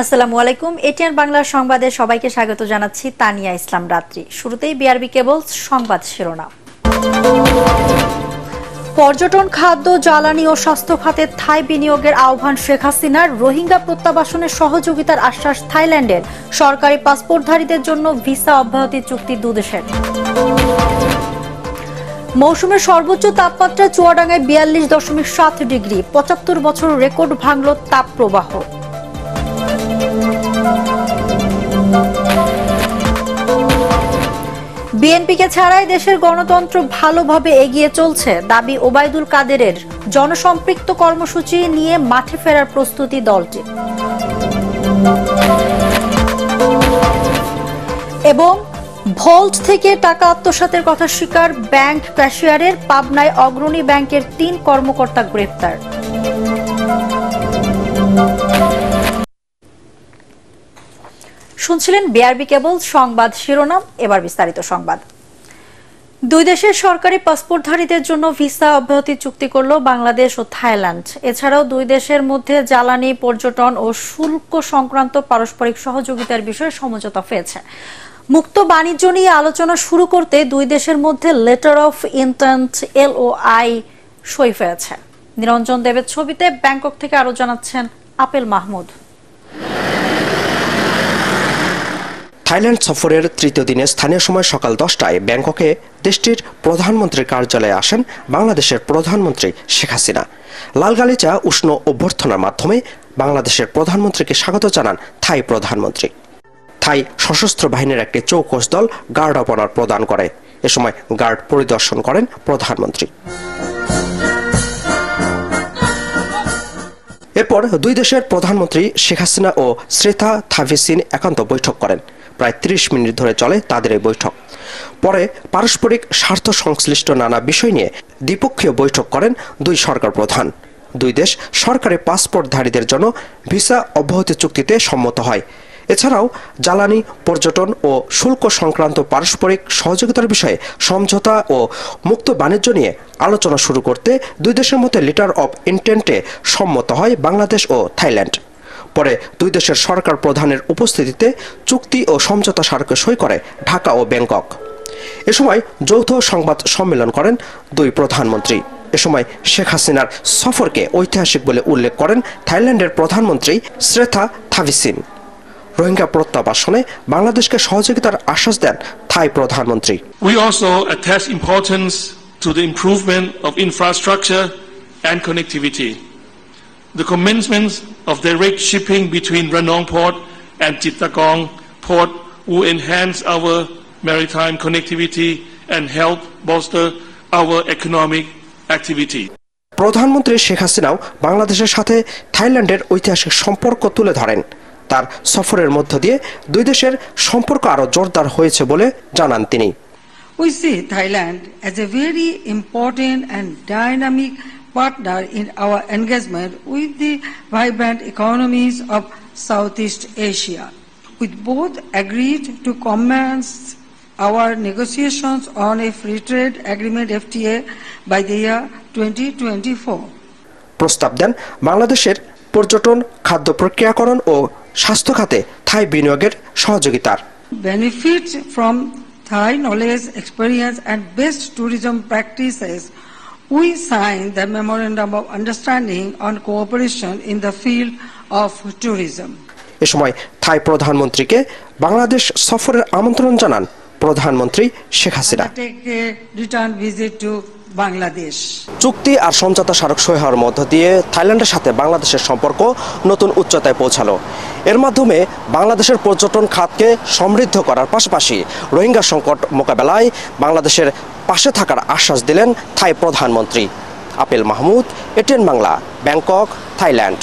আসসালামু আলাইকুম। এটিএন বাংলা সংবাদে সবাইকে স্বাগত জানাচ্ছি। তানিয়া ইসলাম রাত্রি। শুরুতেই বিআরবি কেবলস সংবাদ শিরোনাম। পর্যটন, খাদ্য, জ্বালানি ও স্বাস্থ্য খাতে থাই বিনিয়োগের আহ্বান শেখ হাসিনার। রোহিঙ্গা প্রত্যাবাসনে সহযোগিতার আশ্বাস থাইল্যান্ডের। সরকারি পাসপোর্টধারীদের জন্য ভিসা অব্যাহতি চুক্তি দুদেশের। মৌসুমের সর্বোচ্চ তাপমাত্রা চুয়াডাঙ্গায় 42.7 ডিগ্রি। 75 বছর রেকর্ড ভাঙল তাপপ্রবাহ। বিএনপিকে ছাড়াই দেশের গণতন্ত্র ভালোভাবে এগিয়ে চলছে, দাবি ওবায়দুল কাদেরের। জনসম্পৃক্ত কর্মসূচি নিয়ে মাঠে ফেরার প্রস্তুতি দলটি। এবং ভল্ট থেকে টাকা আত্মসাতের কথা স্বীকার ব্যাংক ক্যাশিয়ারের। পাবনায় অগ্রণী ব্যাংকের 3 কর্মকর্তা গ্রেফতার। শুনছিলেন বিআরবি কেবল সংবাদ শিরোনাম। এবার বিস্তারিত সংবাদ। দুই দেশের সরকারি পাসপোর্টধারীদের জন্য ভিসা অব্যাহতি চুক্তি করল বাংলাদেশ ও থাইল্যান্ড। এছাড়াও দুই দেশের মধ্যে জ্বালানি, পর্যটন ও শুল্ক সংক্রান্ত পারস্পরিক সহযোগিতার বিষয়ে সমঝোতা হয়েছে। মুক্ত বাণিজ্য নিয়ে আলোচনা শুরু করতে দুই দেশের মধ্যে লেটার অফ ইন্টেন্ট LOI সই হয়েছে। নিরঞ্জন দেবের ছবিতে ব্যাংকক থেকে আরো জানাচ্ছেন আপেল মাহমুদ। থাইল্যান্ড সফরের তৃতীয় দিনে স্থানীয় সময় সকাল 10টায় ব্যাংককে দেশটির প্রধানমন্ত্রীর কার্যালয়ে আসেন বাংলাদেশের প্রধানমন্ত্রী শেখ হাসিনা। লাল গালিচা উষ্ণ অভ্যর্থনার মাধ্যমে বাংলাদেশের প্রধানমন্ত্রীকে স্বাগত জানান থাই প্রধানমন্ত্রী। থাই সশস্ত্র বাহিনীর একটি চৌকস দল গার্ড অব অনার প্রদান করে। এ সময় গার্ড পরিদর্শন করেন প্রধানমন্ত্রী। এরপর দুই দেশের প্রধানমন্ত্রী শেখ হাসিনা ও শ্রেথা থাভিসিন একান্ত বৈঠক করেন। প্রায় 30 মিনিট ধরে চলে তাদের এই বৈঠক। পরে পারস্পরিক স্বার্থ সংশ্লিষ্ট নানা বিষয় নিয়ে দ্বিপক্ষীয় বৈঠক করেন দুই সরকার প্রধান। দুই দেশ সরকারি পাসপোর্টধারীদের জন্য ভিসা অব্যাহতি চুক্তিতে সম্মত হয়। এছাড়াও জ্বালানি, পর্যটন ও শুল্ক সংক্রান্ত পারস্পরিক সহযোগিতার বিষয়ে সমঝোতা ও মুক্ত বাণিজ্য নিয়ে আলোচনা শুরু করতে দুই দেশের মধ্যে লেটার অব ইন্টেন্টে সম্মত হয় বাংলাদেশ ও থাইল্যান্ড। পরে দুই দেশের সরকার প্রধানের উপস্থিতিতে চুক্তি ও সমঝোতা স্মারকে সই করে ঢাকা ও ব্যাংকক। এ সময় যৌথ সংবাদ সম্মেলন করেন দুই প্রধানমন্ত্রী। এ সময় শেখ হাসিনার সফরকে ঐতিহাসিক বলে উল্লেখ করেন থাইল্যান্ডের প্রধানমন্ত্রী শ্রেথা থাভিসিন। রোহিঙ্গা প্রত্যাবাসনে বাংলাদেশকে সহযোগিতার আশ্বাস দেন থাই প্রধানমন্ত্রী। We also attach importance to the improvement of infrastructure and connectivity. The commencement of direct shipping between Ranong Port and Chittagong Port will enhance our maritime connectivity and help bolster our economic activity. প্রধানমন্ত্রী শেখ হাসিনাও বাংলাদেশের সাথে থাইল্যান্ডের ঐতিহাসিক সম্পর্ক তুলে ধরেন। তার সফরের মধ্য দিয়ে দুই দেশের সম্পর্ক আরো জোরদার হয়েছে বলে জানান তিনি। We see Thailand as a very important and dynamic partner in our engagement with the vibrant economies of Southeast Asia. We both agreed to commence our negotiations on a free trade agreement FTA by the year 2024. প্রস্তাব দেন বাংলাদেশের পর্যটন, খাদ্য প্রক্রিয়াকরণ ও স্বাস্থ্য খাতে থাই বিনিয়োগের সহযোগিতার। Benefits from Thai knowledge, experience and best tourism practices. We signed the Memorandum of Understanding on Cooperation in the field of tourism. এ সময় থাই প্রধানমন্ত্রীকে বাংলাদেশ সফরের আমন্ত্রণ জানান প্রধানমন্ত্রী Sheikh Hasina. Return visit to Bangladesh. চুক্তি আর সমঝোতা স্মারক সই হওয়ার মধ্য দিয়ে থাইল্যান্ডের সাথে বাংলাদেশের সম্পর্ক নতুন উচ্চতায় পৌঁছালো। এর মাধ্যমে বাংলাদেশের পর্যটন খাতকে সমৃদ্ধ করার পাশাপাশি রোহিঙ্গা সংকট মোকাবেলায় বাংলাদেশের পাশে থাকার আশ্বাস দিলেন থাই প্রধানমন্ত্রী। Apple Mahmud, ATN Bangla, Bangkok, Thailand.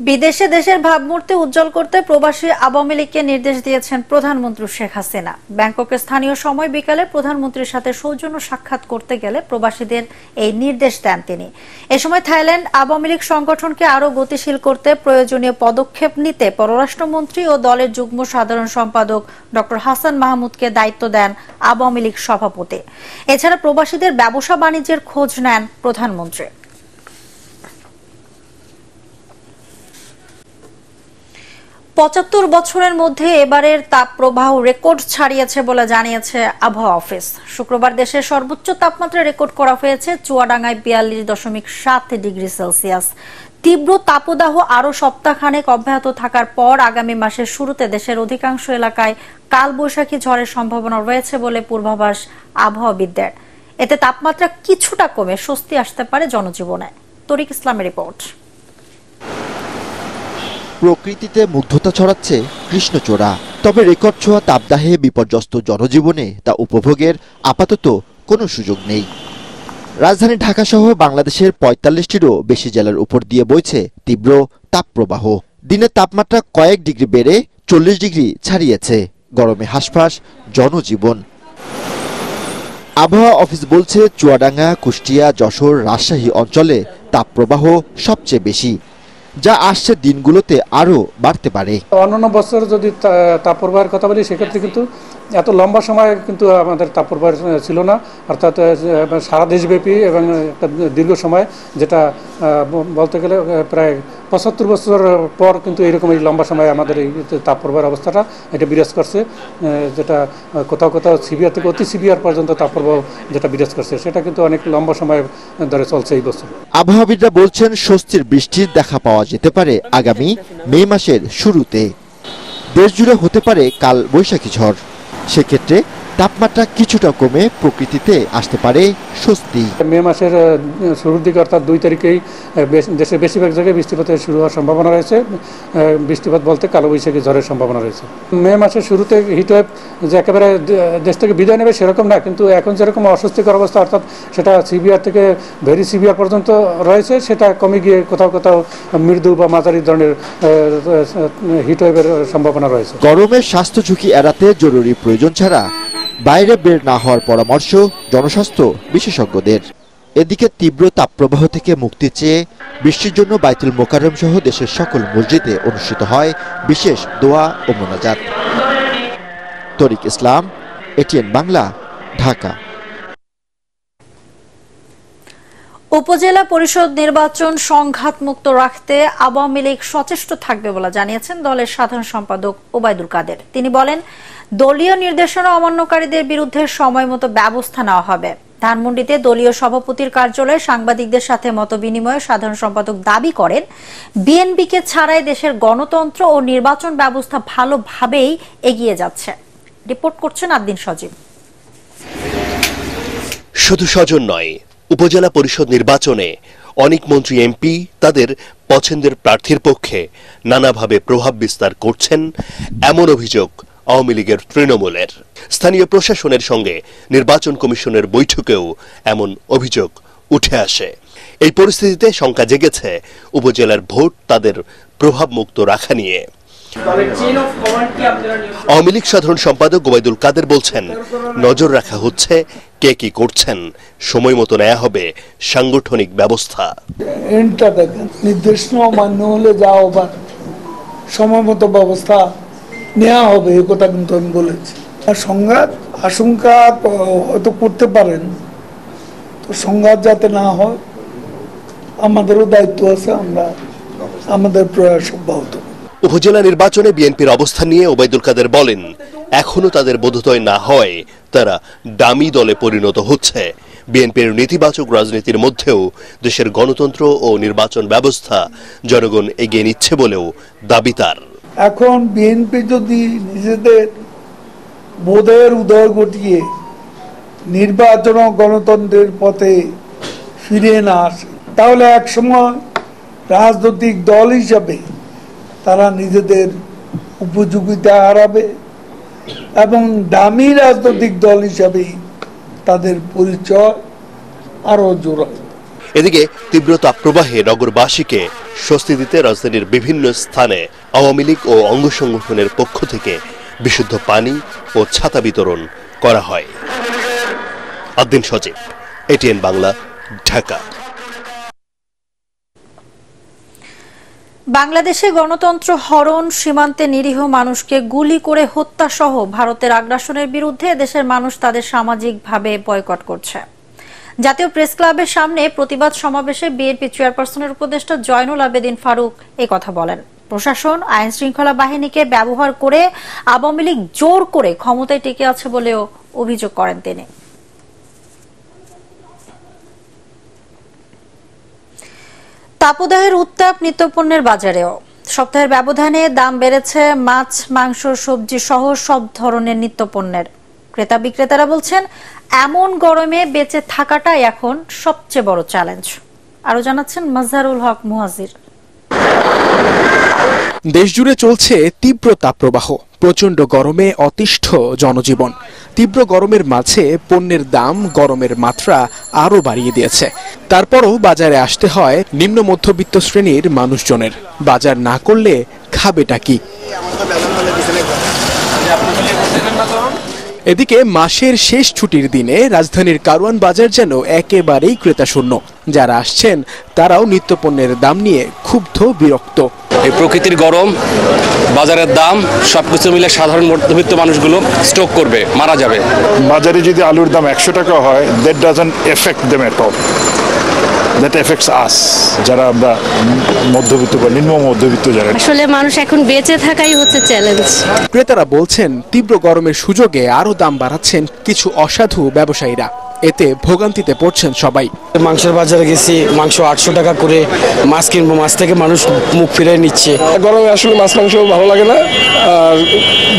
বিদেশে দেশের ভাবমূর্তি উজ্জ্বল করতে প্রবাসী আওয়ামী লীগকে নির্দেশ দিয়েছেন প্রধানমন্ত্রী শেখ হাসিনা। ব্যাংককে স্থানীয় সময় বিকালে প্রধানমন্ত্রীর সাথে সৌজন্য সাক্ষাৎ করতে গেলে প্রবাসীদের এই নির্দেশ দেন তিনি। এ সময় থাইল্যান্ড আওয়ামী লীগ সংগঠনকে আরও গতিশীল করতে প্রয়োজনীয় পদক্ষেপ নিতে পররাষ্ট্রমন্ত্রী ও দলের যুগ্ম সাধারণ সম্পাদক ডক্টর হাসান মাহমুদকে দায়িত্ব দেন আওয়ামী লীগ সভাপতি। এছাড়া প্রবাসীদের ব্যবসা বাণিজ্যের খোঁজ নেন প্রধানমন্ত্রী। ৭৫ বছরের মধ্যে এবারের তাপপ্রবাহ রেকর্ড ছাড়িয়েছে বলে জানিয়েছে আবহাওয়া অফিস। শুক্রবার দেশের সর্বোচ্চ তাপমাত্রা রেকর্ড করা হয়েছে চুয়াডাঙ্গায় ৪২.৭ ডিগ্রি সেলসিয়াস। তীব্র তাপদাহ আরও সপ্তাহখানেক অব্যাহত থাকার পর আগামী মাসের শুরুতে দেশের অধিকাংশ এলাকায় কালবৈশাখী ঝড়ের সম্ভাবনা রয়েছে বলে পূর্বাভাস আবহাওয়াবিদদের। এতে তাপমাত্রা কিছুটা কমে স্বস্তি আসতে পারে জনজীবনে। তরিক ইসলামের রিপোর্ট। প্রকৃতিতে মুগ্ধতা ছড়াচ্ছে কৃষ্ণচূড়া, তবে রেকর্ড ছোঁয়া তাপদাহে বিপর্যস্ত জনজীবনে তা উপভোগের আপাতত কোনো সুযোগ নেই। রাজধানী ঢাকা সহ বাংলাদেশের ৪৫টিরও বেশি জেলার উপর দিয়ে বইছে তীব্র তাপপ্রবাহ। দিনের তাপমাত্রা কয়েক ডিগ্রি বেড়ে ৪০ ডিগ্রি ছাড়িয়েছে। গরমে হাঁসফাঁস জনজীবন। আবহাওয়া অফিস বলছে চুয়াডাঙ্গা, কুষ্টিয়া, যশোর, রাজশাহী অঞ্চলে তাপপ্রবাহ সবচেয়ে বেশি, যা আসছে দিনগুলোতে আরও বাড়তে পারে। অন্যান্য বছর যদি তাপপ্রবাহের কথা বলি, সেক্ষেত্রে কিন্তু এত লম্বা সময় কিন্তু আমাদের তাপপ্রবাহ ছিল না, অর্থাৎ সারা দেশব্যাপী এবং একটা দীর্ঘ সময়, যেটা বলতে গেলে প্রায় ৭৫ বছর পর কিন্তু এরকম এই লম্বা সময় আমাদের এই তাপপ্রবাহের অবস্থাটা এটা বিরাজ করছে, যেটা কোথাও কোথাও সিভিয়ার থেকে অতি সিভিয়ার পর্যন্ত তাপপ্রবাহ যেটা বিরাজ করছে, সেটা কিন্তু অনেক লম্বা সময় ধরে চলছে এই বছর। আবহাওয়াবিদরা বলছেন স্বস্তির বৃষ্টির দেখা পাওয়া যেতে পারে আগামী মে মাসের শুরুতে। দেশ জুড়ে হতে পারে কাল বৈশাখী ঝড়। সেক্ষেত্রে তাপমাত্রা কিছুটা কমে প্রকৃতিতে আসতে পারে স্বস্তি। মে মাসের শুরুর দিকে অর্থাৎ ২ তারিখেই দেশের বেশিরভাগ জায়গায় বৃষ্টিপাতের শুরু হওয়ার সম্ভাবনা রয়েছে। বৃষ্টিপাত বলতে কালবৈশাখী ঝড়ের সম্ভাবনা রয়েছে। মে মাসের শুরুতে হিটওয়েভ যে একেবারে দেশ থেকে বিদায় নেবে সেরকম না, কিন্তু এখন যেরকম অস্বস্তিকর অবস্থা, অর্থাৎ সেটা সিভিয়ার থেকে ভেরি সিভিয়ার পর্যন্ত রয়েছে, সেটা কমে গিয়ে কোথাও কোথাও মৃদু বা মাঝারি ধরনের হিটওয়েভের সম্ভাবনা রয়েছে। গরমের স্বাস্থ্য ঝুঁকি এড়াতে জরুরি প্রয়োজন ছাড়া বাইরে বের না হওয়ার পরামর্শ জনস্বাস্থ্য বিশেষজ্ঞদের। এদিকে তীব্র তাপপ্রবাহ থেকে মুক্তি চেয়ে বৃষ্টির জন্য বাইতুল মোকাররম সহ দেশের সকল মসজিদে অনুষ্ঠিত হয় বিশেষ দোয়া ও মোনাজাত। তরিক ইসলাম, এটিএন বাংলা, ঢাকা। উপজেলা পরিষদ নির্বাচন সংঘাতমুক্ত রাখতে আওয়ামী লীগ সচেষ্ট থাকবে বলে জানিয়েছেন দলের সাধারণ সম্পাদক ওবায়দুল কাদের। তিনি বলেন, দলীয় নির্দেশনা অমান্যকারীদের বিরুদ্ধে সময়মতো ব্যবস্থা নেওয়া হবে। ধানমন্ডিতে দলীয় সভাপতির কার্যালয়ে সাংবাদিকদের সাথে মতবিনিময়ে সাধারণ সম্পাদক দাবি করেন, বিএনপিকে ছাড়াই দেশের গণতন্ত্র ও নির্বাচন ব্যবস্থা ভালোভাবেই এগিয়ে যাচ্ছে। রিপোর্ট করছেন আদ্দিন সজীব। শুধু স্বজন নয়, উপজেলা পরিষদ নির্বাচনে অনেক মন্ত্রী এমপি তাদের পছন্দের প্রার্থীর পক্ষে নানাভাবে প্রভাব বিস্তার করছেন, এমন অভিযোগ আওয়ামী লীগের তৃণমূলের। স্থানীয় প্রশাসনের সঙ্গে নির্বাচন কমিশনের বৈঠকেও এমন অভিযোগ উঠে আসে। এই পরিস্থিতিতে শঙ্কা জেগেছে উপজেলার ভোট তাদের প্রভাবমুক্ত রাখা নিয়ে। আওয়ামী লীগ সাধারণ সম্পাদক ওবায়দুল কাদের বলছেন, নজর রাখা হচ্ছে কে কি করছেন, সময় মতো নেওয়া হবে সাংগঠনিক ব্যবস্থা। নির্দেশনা মান্য হলে যাও বা সময় মতো ব্যবস্থা নেওয়া হবে, এ কথা কিন্তু আমি বলেছি। আর সংঘাত আশঙ্কা হয়তো করতে পারেন, তো সংঘাত যাতে না হয় আমাদেরও দায়িত্ব আছে, আমরা আমাদের প্রয়াস অব্যাহত। উপজেলা নির্বাচনে বিএনপির অবস্থান নিয়ে ওবায়দুল কাদের বলেন, এখনো তাদের বোধোদয় না হয় তারা ডামি দলে পরিণত হচ্ছে। বিএনপির নেতিবাচক রাজনীতির মধ্যেও দেশের গণতন্ত্র ও নির্বাচন ব্যবস্থা জনগণ এগিয়ে নিচ্ছে বলেও দাবি তার। এখন বিএনপি যদি নিজেদের বোধের উদয় ঘটিয়ে নির্বাচন ও গণতন্ত্রের পথে ফিরে না আসে, তাহলে একসময় রাজনৈতিক দল হিসাবে তারা নিজেদের উপযোগিতা হারাবে এবং দামি রাজনৈতিক দল হিসাবেই তাদের পরিচয় আরো জোরাবে। এদিকে তীব্র তাপপ্রবাহে নগরবাসীকে স্বস্তি দিতে রাজধানীর বিভিন্ন স্থানে আওয়ামী লীগ ও অঙ্গ সংগঠনের পক্ষ থেকে বিশুদ্ধ পানি ও ছাতা বিতরণ করা হয়। আদ্দিন সজীব, এটিএন বাংলা, ঢাকা। বাংলাদেশে গণতন্ত্র হরণ, সীমান্তে নিরীহ মানুষকে গুলি করে হত্যা সহ ভারতের আগ্রাসনের বিরুদ্ধে দেশের মানুষ তাদের সামাজিকভাবে বয়কট করছে। জাতীয় প্রেস ক্লাবের সামনে প্রতিবাদ সমাবেশে বিএনপি চেয়ারপারসনের উপদেষ্টা জয়নুল আবেদিন ফারুক এই কথা বলেন। প্রশাসন আইন শৃঙ্খলা বাহিনীকে ব্যবহার করে আওয়ামী লীগ জোর করে ক্ষমতায় টিকে আছে বলেও অভিযোগ করেন তিনি। তাপদাহের উত্তাপ নিত্যপণ্যের বাজারেও। সপ্তাহের ব্যবধানে দাম বেড়েছে মাছ, মাংস, সবজি সহ সব ধরনের নিত্যপণ্যের। ক্রেতা বিক্রেতারা বলছেন এমন গরমে বেঁচে থাকাটাই এখন সবচেয়ে বড় চ্যালেঞ্জ। আরো জানাচ্ছেন মাজহারুল হক মুহাজির। দেশজুড়ে চলছে তীব্র তাপপ্রবাহ। প্রচণ্ড গরমে অতিষ্ঠ জনজীবন। তীব্র গরমের মাঝে পণ্যের দাম গরমের মাত্রা আরও বাড়িয়ে দিয়েছে। তারপরও বাজারে আসতে হয় নিম্ন মধ্যবিত্ত শ্রেণীর মানুষজনের। বাজার না করলে খাবেটা কি? এদিকে মাসের শেষ ছুটির দিনে রাজধানীর কারওয়ান বাজার যেন একেবারেই ক্রেতাশূন্য। যারা আসছেন তারাও নিত্যপণ্যের দাম নিয়ে ক্ষুব্ধ, বিরক্ত। এই প্রকৃতির গরম, বাজারের দাম সবকিছু মিলে সাধারণ মধ্যবিত্ত মানুষগুলো স্টক করবে, মারা যাবে। বাজারে যদি আলুর দাম 100 টাকা হয়, that doesn't affect them at all, that affects us, যারা আমরা মধ্যবিত্ত বা নিম্ন মধ্যবিত্ত যারা। আসলে মানুষ এখন বেঁচে থাকাই হচ্ছে চ্যালেঞ্জ। ক্রেতারা বলছেন তীব্র গরমের সুযোগে আরও দাম বাড়াচ্ছেন কিছু অসাধু ব্যবসায়ীরা। এতে ভোগান্তিতে পড়ছেন সবাই। মাংসের বাজারে গেছি, মাংস 800 টাকা করে। মাছ কিনবো, মাছ থেকে মানুষ মুখ ফিরে নিচ্ছে। গরমে আসলে মাছ মাংস ভালো লাগে না, আর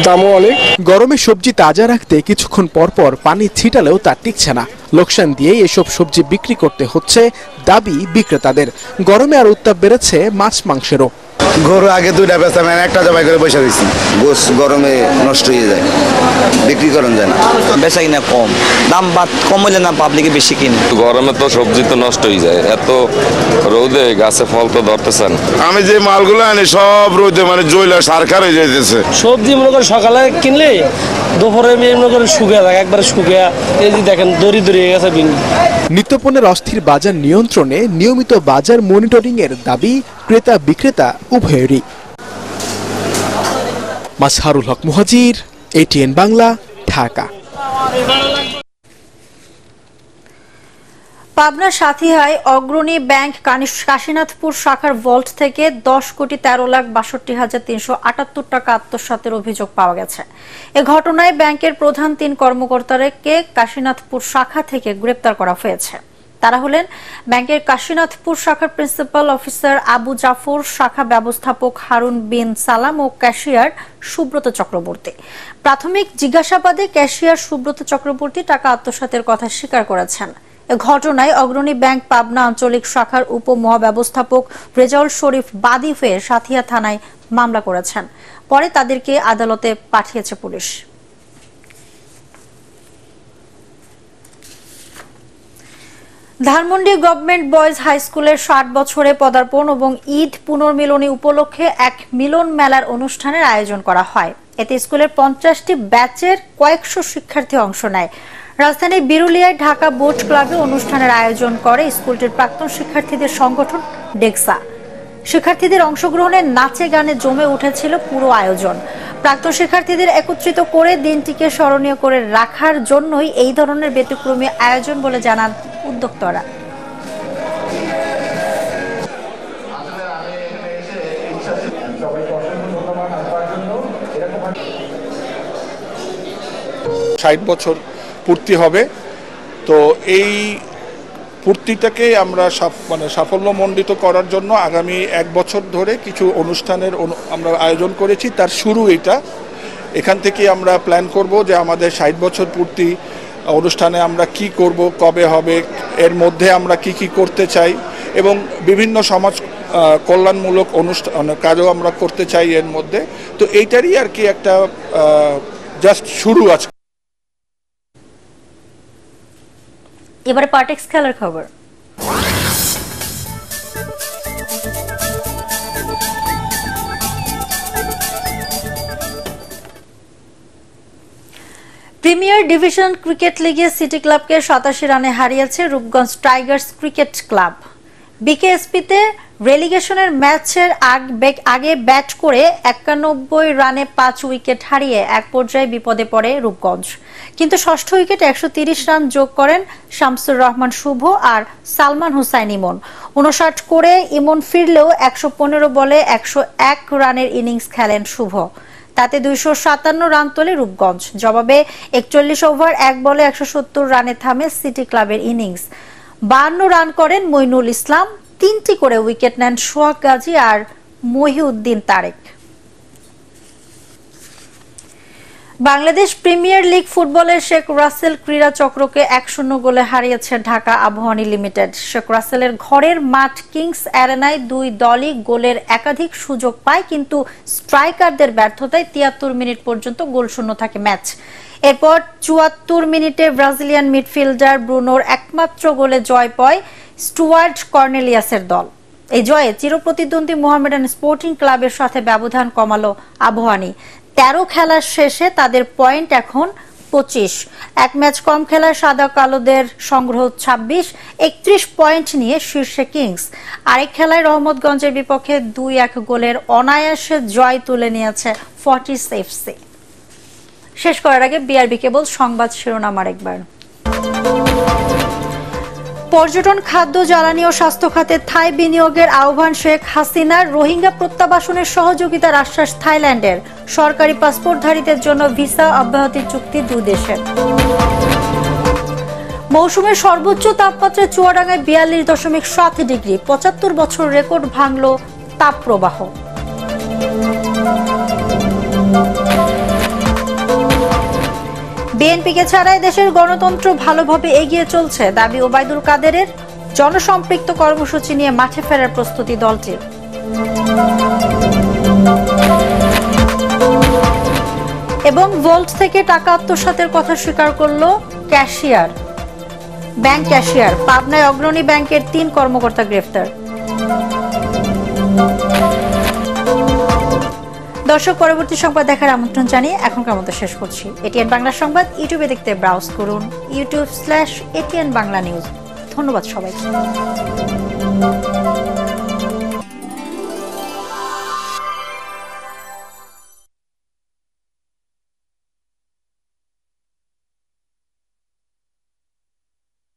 দামও অনেক। গরমে সবজি তাজা রাখতে কিছুক্ষণ পর পর পানি ছিটালেও তা টিকছে না। লোকসান দিয়ে এসব সবজি বিক্রি করতে হচ্ছে দাবি বিক্রেতাদের। গরমে আর উত্তাপ বেড়েছে মাছ মাংসেরও। গরু আগে 2টা বেচা, মানে একটা জবাই করে বসে রয়েছি। গোস গরমে নষ্ট হয়ে যায়, বিক্রি করেন যায় না, বেচা কিনা কম। দাম কম হলে না পাবলিকে বেশি কিনে। গরমে তো সবজি তো নষ্ট হয়ে যায়, এত রোদে গাছে ফল তো ধরতেছেন। আমি যে মালগুলো আনি সব রোদে মানে জৈলা সারকার হয়ে যাইতেছে। সবজি মনে করেন সকালে কিনলে দুপুরে মনে করেন শুকিয়ে থাকে, একবারে শুকিয়ে। এই যে দেখেন দড়ি হয়ে গেছে। নিত্যপণ্যের অস্থির বাজার নিয়ন্ত্রণে নিয়মিত বাজার মনিটরিং এর দাবি ক্রেতা বিক্রেতা উভয়েরই। মাজহারুল হক মুহাজির, ATN বাংলা, ঢাকা। পাবনার সাথিয়ায় অগ্রণী ব্যাংক কাশীনাথপুর শাখার ভল্ট থেকে 10,13,62,378 টাকা আত্মসাতের অভিযোগ পাওয়া গেছে। এ ঘটনায় ব্যাংকের প্রধান 3 কর্মকর্তাকে কাশীনাথপুর শাখা থেকে গ্রেপ্তার করা হয়েছে। তারা হলেন ব্যাংকের কাশীনাথপুর শাখার প্রিন্সিপাল অফিসার আবু জাফর, শাখা ব্যবস্থাপক হারুন বিন সালাম ও ক্যাশিয়ার সুব্রত চক্রবর্তী। প্রাথমিক জিজ্ঞাসাবাদে ক্যাশিয়ার সুব্রত চক্রবর্তী টাকা আত্মসাতের কথা স্বীকার করেছেন। এ ঘটনায় অগ্রণী ব্যাংক পাবনা আঞ্চলিক শাখার উপমহাব্যবস্থাপক রেজাউল শরীফ বাদী হয়ে সাথিয়া থানায় মামলা করেছেন। পরে তাদেরকে আদালতে পাঠিয়েছে পুলিশ। ধানমন্ডি গভর্নমেন্ট বয়েজ হাই স্কুলের 60 বছরে পদার্পণ এবং ঈদ পুনর্মিলনী উপলক্ষে এক মিলন মেলার অনুষ্ঠানের আয়োজন করা হয়। এতে স্কুলের 50টি ব্যাচের কয়েকশো শিক্ষার্থী অংশ নেয়। রাজধানীর বিরুলিয়ায় ঢাকা বোট ক্লাবে অনুষ্ঠানের আয়োজন করে স্কুলটির প্রাক্তন শিক্ষার্থীদের সংগঠন ডেক্সা। শিক্ষার্থীদের অংশগ্রহণে নাচে গানে জমে উঠেছিল পুরো আয়োজন। প্রাক্তন শিক্ষার্থীদের একত্রিত করে দিনটিকে স্মরণীয় করে রাখার জন্যই এই ধরনের ব্যতিক্রমী আয়োজন বলে জানান উদ্যোক্তারা। ষাট বছর পূর্তি হবে, তো এই পূর্তিটাকে আমরা সাফল্যমণ্ডিত করার জন্য আগামী 1 বছর ধরে কিছু অনুষ্ঠানের আমরা আয়োজন করেছি। তার শুরু এটা। এখান থেকে আমরা প্ল্যান করব যে আমাদের 60 বছর পূর্তি অনুষ্ঠানে আমরা কি করব, কবে হবে, এর মধ্যে আমরা কি করতে চাই এবং বিভিন্ন সমাজ কল্যাণমূলক অনুষ্ঠান কাজও আমরা করতে চাই এর মধ্যে। তো এইটারই আর কি একটা জাস্ট শুরু আছে। এবারে পার্টেক্স খেলার খবর। প্রিমিয়ার ডিভিশন ক্রিকেট লিগে সিটি ক্লাবকে 87 রানে হারিয়েছে রূপগঞ্জ টাইগার্স ক্রিকেট ক্লাব। বিকেএসপিতে রেলিগেশনের ম্যাচের আগে ব্যাট করে 91 রানে 5 উইকেট হারিয়ে এক পর্যায়ে বিপদে পড়ে রূপগঞ্জ, কিন্তু ষষ্ঠ উইকেটে 130 রান যোগ করেন শামসুর রহমান শুভ আর সালমান হুসাইন ইমন। 59 করে ইমন ফিরলেও 115 বলে 101 রানের ইনিংস খেলেন শুভ, তাতে 257 রান তোলে রূপগঞ্জ। জবাবে 41 ওভার 1 বলে 170 রানে থামে সিটি ক্লাবের ইনিংস। 52 রান করেন মইনুল ইসলাম, 3টি করে উইকেট নেন সোহাগ গাজী আর মহিউদ্দিন তারেক। বাংলাদেশ প্রিমিয়ার লিগ ফুটবলের শেখ রাসেল ক্রীড়া চক্রকে 1-0 গোলে হারিয়েছে ঢাকা আবাহনী লিমিটেড। শেখ রাসেলের ঘরের মাঠ কিংস অ্যারেনায় দুই দলই গোলের একাধিক সুযোগ পায়, কিন্তু স্ট্রাইকারদের ব্যর্থতায় 73 মিনিট পর্যন্ত গোলশূন্য থাকে ম্যাচ। এরপর 74 মিনিটে ব্রাজিলিয়ান মিডফিল্ডার ব্রুনোর একমাত্র গোলে জয় পায় স্টুয়ার্ট কর্নেলিয়াসের দল। এই জয়ে চিরপ্রতিদ্বন্দ্বী মোহামেডান স্পোর্টিং ক্লাবের সাথে ব্যবধান কমালো আবাহনী। 13 খেলার শেষে তাদের পয়েন্ট এখন 25। এক ম্যাচ কম খেলায় সাদা কালোদের সংগ্রহ 26, 31 পয়েন্ট নিয়ে শীর্ষে কিংস। আরেক খেলায় রহমতগঞ্জের বিপক্ষে 2-1 গোলের অনায়াসে জয় তুলে নিয়েছে ফর্টিস এফসি। শেষ করার আগে বিআরবি কেবল সংবাদ শিরোনাম আরেকবার। পর্যটন, খাদ্য, জ্বালানি ও স্বাস্থ্য খাতে থাই বিনিয়োগের আহ্বান শেখ হাসিনার। রোহিঙ্গা প্রত্যাবাসনের সহযোগিতার আশ্বাস থাইল্যান্ডের। সরকারি পাসপোর্টধারীদের জন্য ভিসা অব্যাহতি চুক্তি দুই দেশের। মৌসুমের সর্বোচ্চ তাপমাত্রা চুয়াডাঙ্গায় 42.7 ডিগ্রি, 75 বছর রেকর্ড ভাঙল তাপপ্রবাহ। বিএনপিকে ছাড়াই দেশের গণতন্ত্র ভালোভাবে এগিয়ে চলছে, দাবি ওবায়দুল কাদেরের। জনসম্পৃক্ত কর্মসূচি নিয়ে মাঠে ফেরার প্রস্তুতি দলটির। এবং ভোল্ট থেকে টাকা আত্মসাতের কথা স্বীকার করল ব্যাংক ক্যাশিয়ার। পাবনায় অগ্রণী ব্যাংকের 3 কর্মকর্তা গ্রেফতার। দর্শক, পরবর্তী সংবাদ দেখার আমন্ত্রণ জানিয়ে এখনকার মতো শেষ করছি। এটিএন বাংলা সংবাদ ইউটিউবে দেখতে ব্রাউজ করুন youtube/ATN বাংলা নিউজ। ধন্যবাদ সবাইকে।